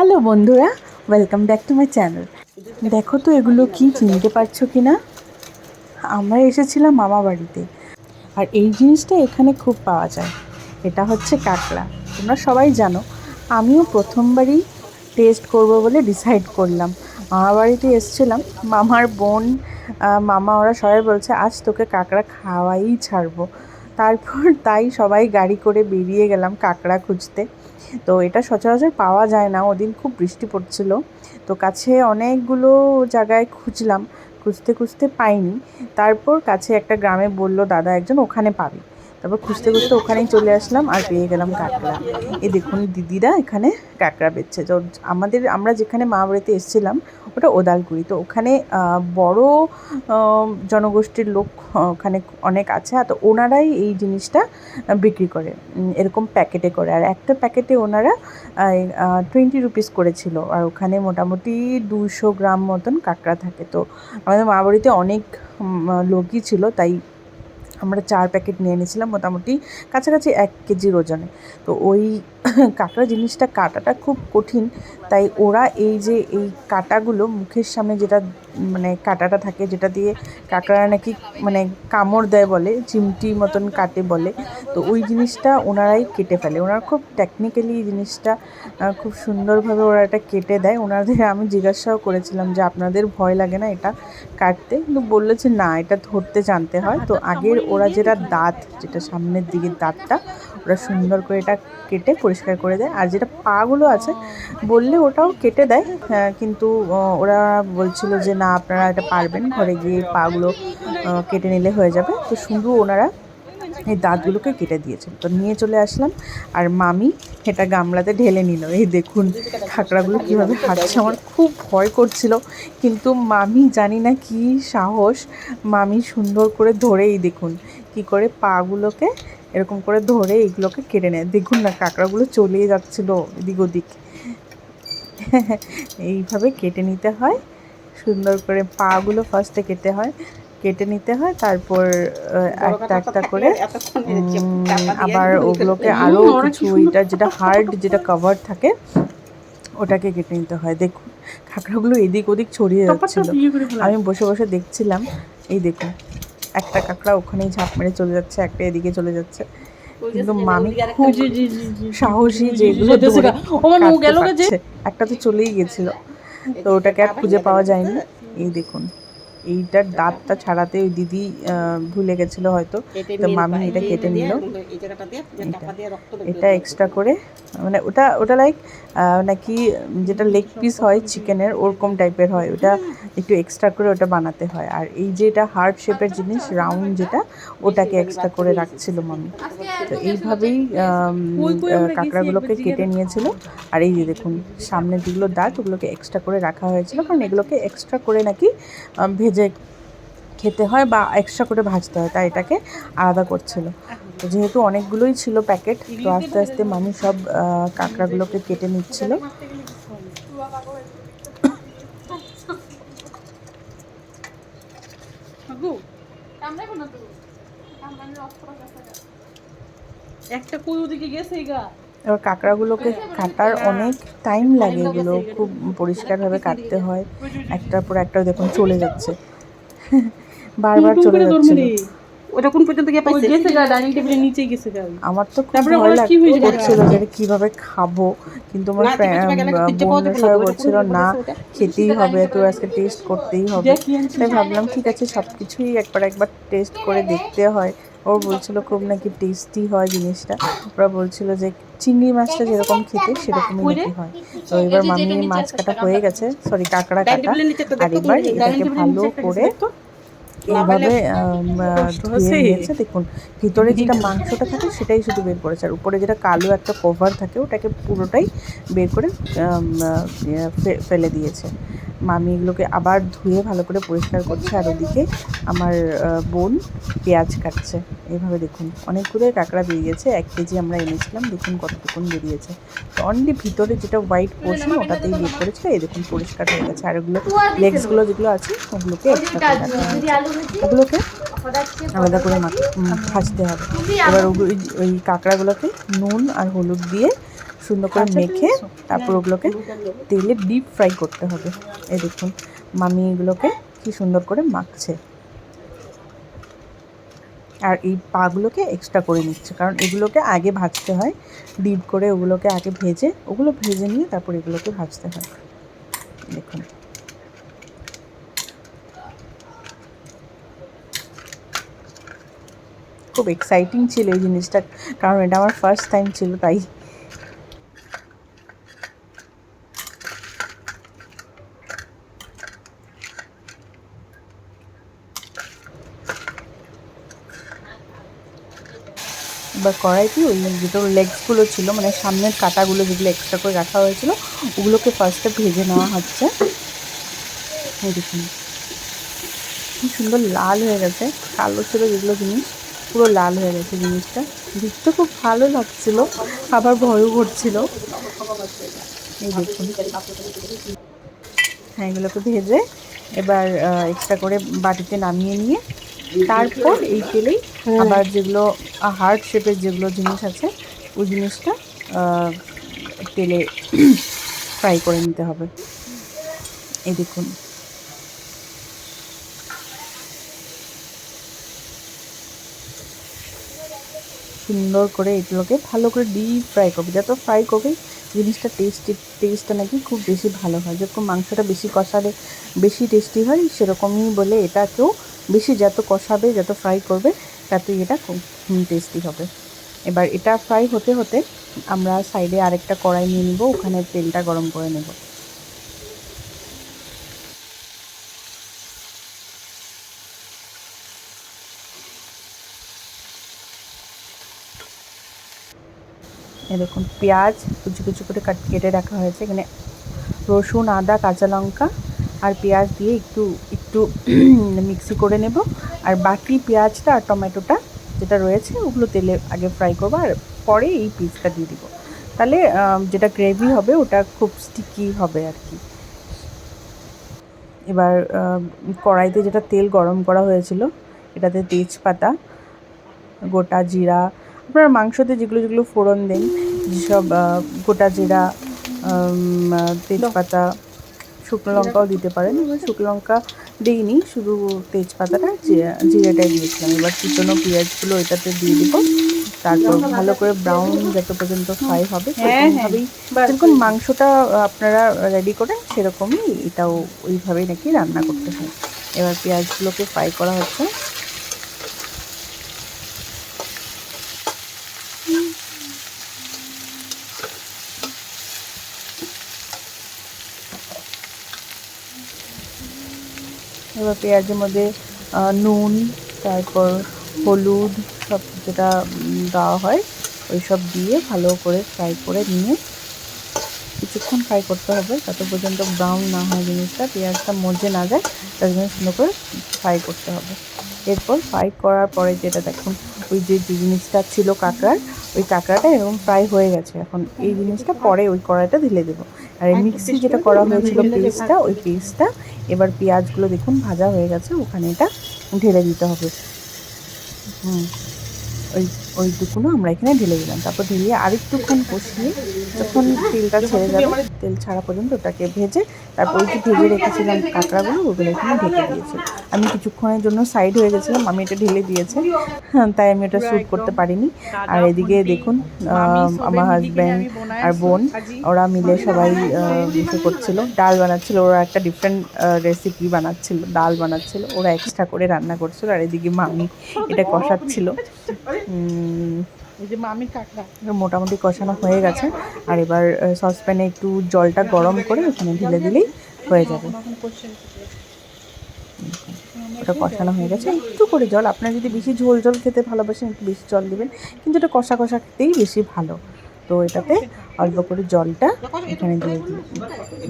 Hello বন্ধুরা, welcome back to my channel. দেখো তো এগুলো কি, চিনতে পারছো কি না? আমরা এসেছিলাম মামা বাড়িতে, আর এই জিনিসটা এখানে খুব পাওয়া যায়। এটা হচ্ছে কাঁকড়া। তোমরা সবাই জানো, আমিও প্রথমবারই টেস্ট করব বলে ডিসাইড করলাম। মামা বাড়িতে এসেছিলাম, মামার বোন, মামা, ওরা সবাই বলছে আজ তোকে কাঁকড়া খাওয়াই ছাড়বো। তারপর তাই সবাই গাড়ি করে বেরিয়ে গেলাম কাঁকড়া খুঁজতে। তো এটা সচরাচর পাওয়া যায় না, ওদিন খুব বৃষ্টি পড়ছিল, তো কাছে অনেকগুলো জায়গায় খুঁজলাম, খুঁজতে খুঁজতে পাইনি। তারপর কাছে একটা গ্রামে বলল দাদা একজন, ওখানে পাবি। তারপর খুঁজতে খুঁজতে ওখানেই চলে আসলাম আর পেয়ে গেলাম কাঁকড়া। এই দেখুন দিদিরা এখানে কাঁকড়া বেচছে। তো আমরা যেখানে মা বাড়িতে এসেছিলাম ওটা ওদালগুড়ি, তো ওখানে বড় জনগোষ্ঠীর লোক ওখানে অনেক আছে, তো ওনারাই এই জিনিসটা বিক্রি করে এরকম প্যাকেটে করে। আর একটা প্যাকেটে ওনারা 20 রুপিস করেছিল, আর ওখানে মোটামুটি 200 গ্রাম মতন কাঁকড়া থাকে। তো আমাদের মা বাড়িতে অনেক লোকই ছিল, তাই আমরা 4 প্যাকেট নিয়ে নিয়েছিলাম, মোটামুটি কাছাকাছি 1 কেজির ওজনে। তো ওই কাঁকড়া জিনিসটা কাটাটা খুব কঠিন, তাই ওরা এই যে এই কাঁটাগুলো মুখের সামনে যেটা মানে কাঁটাটা থাকে, যেটা দিয়ে কাঁকড়া নাকি মানে কামড় দেয় বলে, চিমটি মতন কাটে বলে, তো ওই জিনিসটা ওনারাই কেটে ফেলে। ওনারা খুব টেকনিক্যালি এই জিনিসটা খুব সুন্দরভাবে ওরা এটা কেটে দেয়। ওনাদের আমি জিজ্ঞাসাও করেছিলাম যে আপনাদের ভয় লাগে না এটা কাটতে, কিন্তু বললো যে না, এটা ধরতে জানতে হয়। তো আগের ওরা যেটা দাঁত, যেটা সামনের দিকের দাঁতটা, ওরা সুন্দর করে এটা কেটে পরিষ্কার করে দেয়। আর যেটা পাগুলো আছে বললে ওটাও কেটে দেয়, কিন্তু ওরা বলছিল যে না, আপনারা এটা পারবেন, ঘরে গিয়ে পাগুলো কেটে নিলে হয়ে যাবে। তো শুধু ওনারা এই দাঁতগুলোকে কেটে দিয়েছেন। তো নিয়ে চলে আসলাম, আর মামি এটা গামলাতে ঢেলে নিল। এই দেখুন কাঁকড়াগুলো কীভাবে হাঁটছে, আমার খুব ভয় করছিল, কিন্তু মামি জানি না কি সাহস, মামি সুন্দর করে ধরেই দেখুন কি করে পাগুলোকে এরকম করে ধরে এইগুলোকে কেটে নেয়। দেখুন না, কাঁকড়াগুলো চলেই যাচ্ছিলো এদিক ওদিক। এইভাবে কেটে নিতে হয় সুন্দর করে, পাগুলো ফার্স্টে কেটে নিতে হয়, তারপর একটা একটা করে আবার ওগুলোকে আরও কিছু, ওইটা যেটা হার্ড, যেটা কভার থাকে ওটাকে কেটে নিতে হয়। দেখুন কাঁকড়াগুলো এদিক ওদিক ছড়িয়ে যাচ্ছিলো, আমি বসে বসে দেখছিলাম। এই দেখুন একটা কাঁকড়া ওখানেই ঝাঁপ মেরে চলে যাচ্ছে, একটা এদিকে চলে যাচ্ছে, কিন্তু মামি খুব সাহসী যে এগুলো কাটতে পারছে। একটা তো চলেই গেছিলো, তো ওটাকে আর খুঁজে পাওয়া যায়নি। এই দেখুন এইটার দাঁতটা ছাড়াতে ওই দিদি ভুলে গেছিলো হয়তো, তো মামি এটা কেটে নিল। এটা এক্সট্রা করে মানে ওটা ওটা লাইক নাকি যেটা লেগ পিস হয় চিকেনের, ওরকম টাইপের হয়, ওটা একটু এক্সট্রা করে ওটা বানাতে হয়। আর এই যে এটা হার্ড শেপের জিনিস, রাউন্ড যেটা, ওটাকে এক্সট্রা করে রাখছিল মামি। তো এইভাবেই কাঁকড়াগুলোকে কেটে নিয়েছিল। আর এই যে দেখুন সামনের যেগুলো দাঁত, ওগুলোকে এক্সট্রা করে রাখা হয়েছিল, কারণ এগুলোকে এক্সট্রা করে নাকি ভেজে খেতে হয় বা এক্সট্রা করে ভাজতে হয়, তাই এটাকে আলাদা করছিল। তো যেহেতু অনেকগুলোই ছিল প্যাকেট, তো আস্তে আস্তে মামি সব কাঁকড়াগুলোকে কেটে নিচ্ছিল। এবার কাঁকড়াগুলোকে কাটার অনেক টাইম লাগে, এগুলো খুব পরিষ্কারভাবে কাটতে হয়, একটার পর একটা। দেখুন চলে যাচ্ছে, বারবার চলে যাচ্ছিল। ওটা কোন পর্যন্ত গিয়ে পাইছে? গেছে গা, ডাইনিং টেবিলের নিচেই গেছে গা। আমার তো খুব ভয় লাগছিল যে কিভাবে খাবো, কিন্তু আমার বোনরা সবাই বলছিল না, খেতেই হবে, তো আজকে টেস্ট করতেই হবে। তাই ভাবলাম ঠিক আছে, সব কিছুই একবার টেস্ট করে দেখতে হয়। ও বলছিল খুব নাকি টেস্টি হয় জিনিসটা, ওরা বলছিল যে চিংড়ি মাছটা যেরকম খেতে সেরকমই নাকি হয়। তো এবার মামি মাছ কাটা হয়ে গেছে, সরি কাঁকড়া কাটা, আর এবার এটাকে ভালো করে এইভাবে ধুয়ে নিয়েছে। দেখুন ভিতরে যেটা মাংসটা থাকে সেটাই শুধু বের করেছে, আর উপরে যেটা কালো একটা কভার থাকে ওটাকে পুরোটাই বের করে ফেলে দিয়েছে। মামি এগুলোকে আবার ধুয়ে ভালো করে পরিষ্কার করছে, আর ওদিকে আমার বোন পেঁয়াজ কাটছে। এইভাবে দেখুন অনেকগুলোই কাঁকড়া বেরিয়েছে, 1 কেজি আমরা এনেছিলাম, দেখুন কতটুকুন বেরিয়েছে। তো অনলি ভিতরে যেটা হোয়াইট পোর্শন ওটাতেই বের করেছিল। এই দেখুন পরিষ্কার হয়ে গেছে, আর ওগুলো লেগসগুলো যেগুলো আছে ওগুলোকে এক্সট্রা করে রাখা হয়েছে, ওগুলোকে আলাদা করে ভাজতে হবে। এবার ওই কাঁকড়াগুলোকে নুন আর হলুদ দিয়ে সুন্দর করে মেখে তারপর ওগুলোকে তেলে ডিপ ফ্রাই করতে হবে। এই দেখুন মামি এগুলোকে কি সুন্দর করে মাখছে। আর এই পাগুলোকে এক্সট্রা করে নিচ্ছে, কারণ এগুলোকে আগে ভাজতে হয়, ডিপ করে ওগুলোকে আগে ভেজে নিয়ে তারপর এগুলোকে ভাজতে হয়। দেখুন খুব এক্সাইটিং ছিল এই জিনিসটা, কারণ এটা আমার ফার্স্ট টাইম ছিল তাই। এবার কড়াইতে ওই যেটা লেগসগুলো ছিল, মানে সামনের কাটাগুলো যেগুলো এক্সট্রা করে রাখা হয়েছিল, ওগুলোকে ফার্স্টে ভেজে নেওয়া হচ্ছে। এই দেখুন কি সুন্দর লাল হয়ে গেছে, কালো ছিল যেগুলো জিনিস পুরো লাল হয়ে গেছে। জিনিসটা দেখতে খুব ভালো লাগছিল, আবার ভয়ও করছিল। এই দেখুন হ্যাঁ, এগুলোকে ভেজে এবার এক্সট্রা করে বাটিতে নামিয়ে নিয়ে তারপর এই তেলেই আবার যেগুলো হার্ড শেপের যেগুলো জিনিস আছে ওই জিনিসটা তেলে ফ্রাই করে নিতে হবে। এই দেখুন সুন্দর করে এগুলোকে ভালো করে ডিপ ফ্রাই করবে, যত ফ্রাই করবে জিনিসটা টেস্টটা নাকি খুব বেশি ভালো হয়। যেরকম মাংসটা বেশি কষালে বেশি টেস্টি হয়, সেরকমই বলে এটাকেও বেশি যত কষাবে যত ফ্রাই করবে ততই এটা খুব টেস্টি হবে। এবার এটা ফ্রাই হতে হতে আমরা সাইডে আরেকটা কড়াই নিয়ে নিব, ওখানে তেলটা গরম করে নেব। দেখুন পেঁয়াজ কুচি কুচি করে কেটে রাখা হয়েছে, এখানে রসুন আদা কাঁচা লঙ্কা আর পেঁয়াজ দিয়ে একটু একটু মিক্সি করে নেব। আর বাকি পেঁয়াজটা আর টমেটোটা যেটা রয়েছে ওগুলো তেলে আগে ফ্রাই করবো, আর পরে এই পিসটা দিয়ে দিব। তাহলে যেটা গ্রেভি হবে ওটা খুব স্টিকি হবে আর কি। এবার কড়াইতে যেটা তেল গরম করা হয়েছিল এটাতে তেজপাতা, গোটা জিরা, আপনারা মাংসতে যেগুলো যেগুলো ফোড়ন দেন যেসব গোটা জিরা, তেজপাতা, শুকনো লঙ্কাও দিতে পারেন। এবার শুকনো লঙ্কা দিইনি, শুধু তেজপাতাটা জিরাটাই দিয়েছিলাম। এবার কুচনো পেঁয়াজগুলো এটাতে দিয়ে দিব, তারপর ভালো করে ব্রাউন যত পর্যন্ত ফ্রাই হবে সেরকমভাবেই, যেরকম মাংসটা আপনারা রেডি করেন সেরকমই এটাও ওইভাবেই নাকি রান্না করতে হয়। এবার পেঁয়াজগুলোকে ফ্রাই করা হচ্ছে। এবার পেঁয়াজের মধ্যে নুন, তারপর হলুদ সব যেটা দেওয়া হয় ওই সব দিয়ে ভালো করে ফ্রাই করে নিয়ে কিছুক্ষণ ফ্রাই করতে হবে, তত পর্যন্ত ব্রাউন না হয় জিনিসটা, পেঁয়াজটা মজে না যায়, তার জন্য সুন্দর করে ফ্রাই করতে হবে। এরপর ফ্রাই করার পরে যেটা দেখুন ওই যে জিনিসটা ছিল কাঁকড়ার, ওই কাঁকড়াটা এরকম ফ্রাই হয়ে গেছে। এখন এই জিনিসটা পরে ওই কড়াইটা ঢেলে দেবো। আর এই মিক্সি যেটা করা হয়েছিল পেস্টটা, ওই পেস্টটা এবার পেঁয়াজগুলো দেখুন ভাজা হয়ে গেছে, ওখানে এটা ঢেলে দিতে হবে। ওইটুকুনো আমরা এখানে ঢেলে দিলাম। তারপর ঢেলিয়ে আরেকটুক্ষণ কষিয়ে যখন তেলটা ছেড়ে যাবে, তেল ছাড়া পর্যন্ত ওটাকে ভেজে তারপর ওই যে ভেজে রেখেছিলাম কাঁকড়াগুলো ওগুলো এখানে ঢেকে দিয়েছি। আমি কিছুক্ষণের জন্য সাইড হয়ে গেছিলাম, আমি এটা ঢেলে দিয়েছে, তাই আমি ওটা শ্যুট করতে পারিনি। আর এদিকে দেখুন আমার হাজব্যান্ড আর বোন ওরা মিলে সবাই ইসে করছিল, ডাল বানাচ্ছিল। ওরা একটা ডিফারেন্ট রেসিপি বানাচ্ছিল, ডাল বানাচ্ছিল, ওরা এক্সট্রা করে রান্না করছিল। আর এদিকে মামি এটা কষাচ্ছিল। মোটামুটি কষানো হয়ে গেছে। আর এবার সসপ্যানে একটু জলটা গরম করে ওখানে ঢেলে দিলেই হয়ে যাবে। ওটা কষানো হয়ে গেছে, একটু করে জল, আপনারা যদি বেশি ঝোল খেতে ভালোবাসেন একটু বেশি জল দেবেন, কিন্তু এটা কষা খেতেই বেশি ভালো। তো এটাতে অল্প করে জলটা এখানে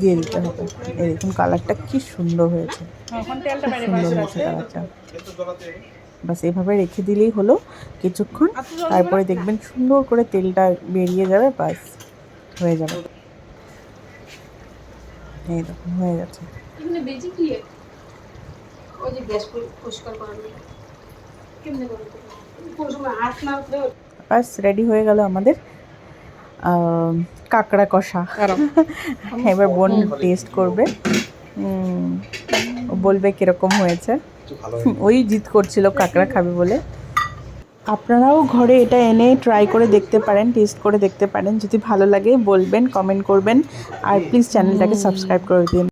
দিয়ে দিতে হবে। এই দেখুন কালারটা কি সুন্দর হয়েছে, খুব সুন্দর হয়েছে কালারটা। বাস এভাবে রেখে দিলেই হলো কিছুক্ষণ, তারপরে দেখবেন সুন্দর করে তেলটা বেরিয়ে যাবে, বাস হয়ে যাবে। এই দেখুন হয়ে গেছে। বাস রেডি হয়ে গেল আমাদের কাঁকড়া কষা। এবার বোন টেস্ট করবে, ও বলবে কীরকম হয়েছে। ওই জিদ করছিল কাঁকড়া খাবে বলে। আপনারাও ঘরে এটা এনে ট্রাই করে দেখতে পারেন, টেস্ট করে দেখতে পারেন। যদি ভালো লাগে বলবেন, কমেন্ট করবেন, আর প্লিজ চ্যানেলটাকে সাবস্ক্রাইব করে দিন।